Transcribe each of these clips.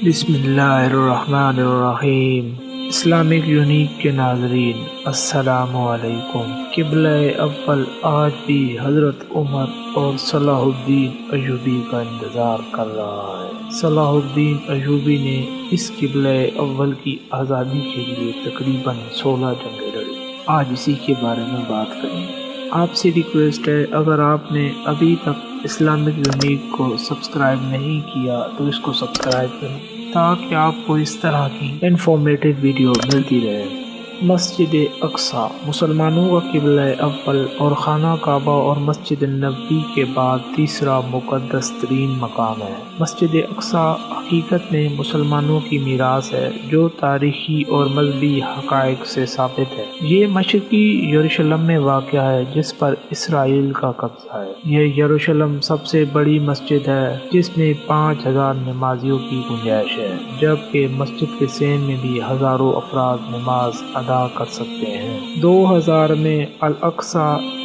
بسم اللہ الرحمن الرحیم۔ اسلامک یونیک کے ناظرین السلام علیکم۔ قبلہ اول آج بھی حضرت عمر اور صلاح الدین ایوبی کا انتظار کر رہا ہے۔ صلاح الدین ایوبی نے اس قبلہ اول کی آزادی کے لیے تقریباً 16 جنگیں لڑی۔ آج اسی کے بارے میں بات کریں گے۔ آپ سے ریکویسٹ ہے، اگر آپ نے ابھی تک اسلامک یونیک کو سبسکرائب نہیں کیا تو اس کو سبسکرائب کریں تاکہ آپ کو اس طرح کی انفارمیٹو ویڈیو ملتی رہے۔ مسجد اقصا مسلمانوں کا قبلہ اول اور خانہ کعبہ اور مسجد النبوی کے بعد تیسرا مقدس ترین مقام ہے۔ مسجد اقصا حقیقت میں مسلمانوں کی میراث ہے جو تاریخی اور مذہبی حقائق سے ثابت ہے۔ یہ مشرقی یروشلم میں واقع ہے جس پر اسرائیل کا قبضہ ہے۔ یہ یروشلم سب سے بڑی مسجد ہے جس میں 5000 نمازیوں کی گنجائش ہے، جبکہ مسجد کے سین میں بھی ہزاروں افراد نماز ادا کر سکتے ہیں۔ 2000 میں الاقصی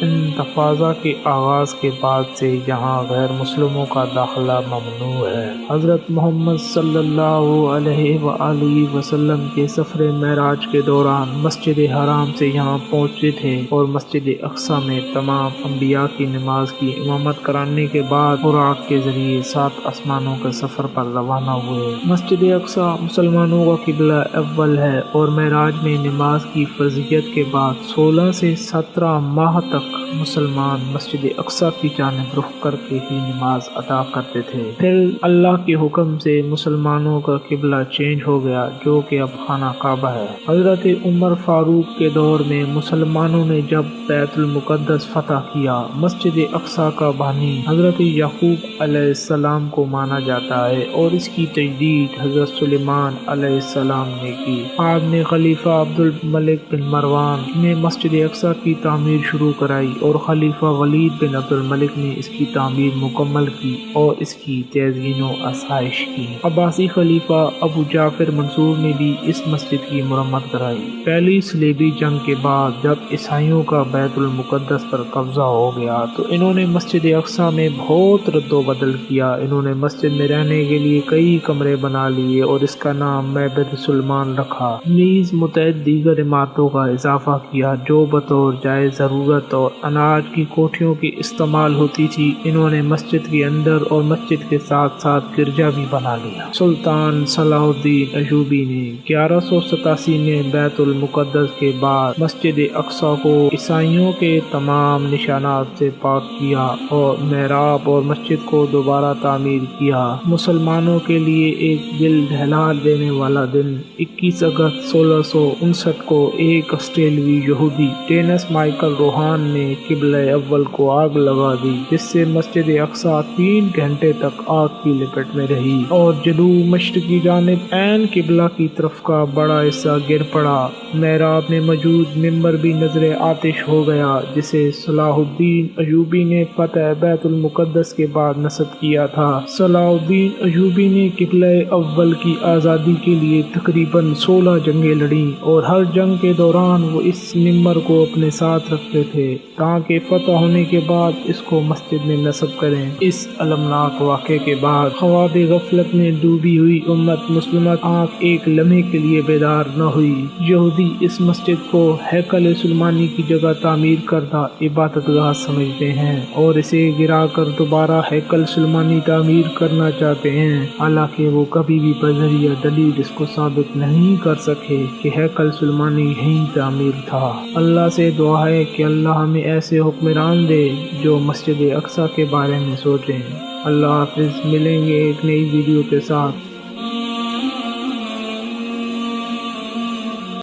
انتفاضہ کے آغاز کے بعد سے یہاں غیر مسلموں کا داخلہ ممنوع ہے۔ حضرت محمد صلی اللہ علیہ وآلہ وسلم کے سفر معراج کے دوران مسجد حرام سے یہاں پہنچے تھے اور مسجد اقصی میں تمام انبیاء کی نماز کی امامت کرانے کے بعد براق کے ذریعے 7 آسمانوں کے سفر پر روانہ ہوئے۔ مسجد اقصی مسلمانوں کا قبلہ اول ہے اور معراج میں نماز کی فرضیت کے بعد 16 سے 17 ماہ تک مسلمان مسجد اقصی کی جانب رخ کر کے ہی نماز ادا کرتے تھے۔ پھر اللہ کے حکم سے مسلمانوں کا قبلہ چینج ہو گیا جو کہ اب خانہ کعبہ ہے۔ حضرت عمر فاروق کے دور میں مسلمانوں نے جب بیت المقدس فتح کیا، مسجد اقصی کا بانی حضرت یعقوب علیہ السلام کو مانا جاتا ہے اور اس کی تجدید حضرت سلیمان علیہ السلام نے کی۔ آپ نے خلیفہ عبد الملک بن مروان نے مسجد اقصی کی تعمیر شروع کرائی اور خلیفہ ولید بن عبد الملک نے اس کی تعمیر مکمل کی اور اس کی تزئین و آسائش کی۔ عباسی خلیفہ ابو جعفر منصور نے بھی اس مسجد کی مرمت کرائی۔ پہلی صلیبی جنگ کے بعد جب عیسائیوں کا بیت المقدس پر قبضہ ہو گیا تو انہوں نے مسجد اقصی میں بہت رد و بدل کیا۔ انہوں نے مسجد میں رہنے کے لیے کئی کمرے بنا لیے اور اس کا نام معبد سلیمان رکھا۔ نیز متعدد دیگر عمارتوں کا اضافہ کیا جو بطور جائز ضرورت اور اناج کی کوٹھیوں کی استعمال ہوتی تھی۔ انہوں نے مسجد کے اندر اور مسجد کے ساتھ ساتھ گرجا بھی بنا لیا۔ سلطان صلاح الدین ایوبی نے 1187 میں بیت المقدس کے بعد مسجد اقصی کو عیسائیوں کے تمام نشانات سے پاک کیا اور محراب اور مسجد کو دوبارہ تعمیر کیا۔ مسلمانوں کے لیے ایک دل دہلا دینے والا دن 21 اگست 1659 کو ایک آسٹریلوی یہودی ڈینس مائیکل روہان نے قبلہ اول کو آگ لگا دی، جس سے مسجد اقصی 3 گھنٹے تک آگ کی لپٹ میں رہی اور جنوب مشرقی جانب عین قبلہ کی طرف کا بڑا حصہ گر پڑا۔ محراب میں موجود ممبر بھی نذر آتش ہو گیا جسے صلاح الدین ایوبی نے فتح بیت المقدس کے بعد نصب کیا تھا۔ صلاح الدین ایوبی نے قبلہ اول کی آزادی کے لیے تقریباً 16 جنگیں لڑیں اور ہر جنگ کے دوران وہ اس ممبر کو اپنے ساتھ رکھتے تھے تاکہ فتح ہونے کے بعد اس کو مسجد میں نصب کریں۔ اس المناک واقعے کے بعد خواب غفلت میں ڈوبی ہوئی امت مسلمہ آنکھ ایک لمحے کے لیے بیدار نہ ہوئی۔ یہودی اس مسجد کو ہیکل سلیمانی کی جگہ تعمیر کردہ عبادت گاہ سمجھتے ہیں اور اسے گرا کر دوبارہ ہیکل سلیمانی تعمیر کرنا چاہتے ہیں، حالانکہ وہ کبھی بھی بذریعہ دلیل اس کو ثابت نہیں کر سکے کہ ہیکل سلیمانی یہیں تعمیر تھا۔ اللہ سے دعا ہے کہ اللہ ہمیں ایسے حکمران دے جو مسجد اقصی کے بارے میں سوچیں۔ اللہ حافظ، ملیں گے ایک نئی ویڈیو کے ساتھ۔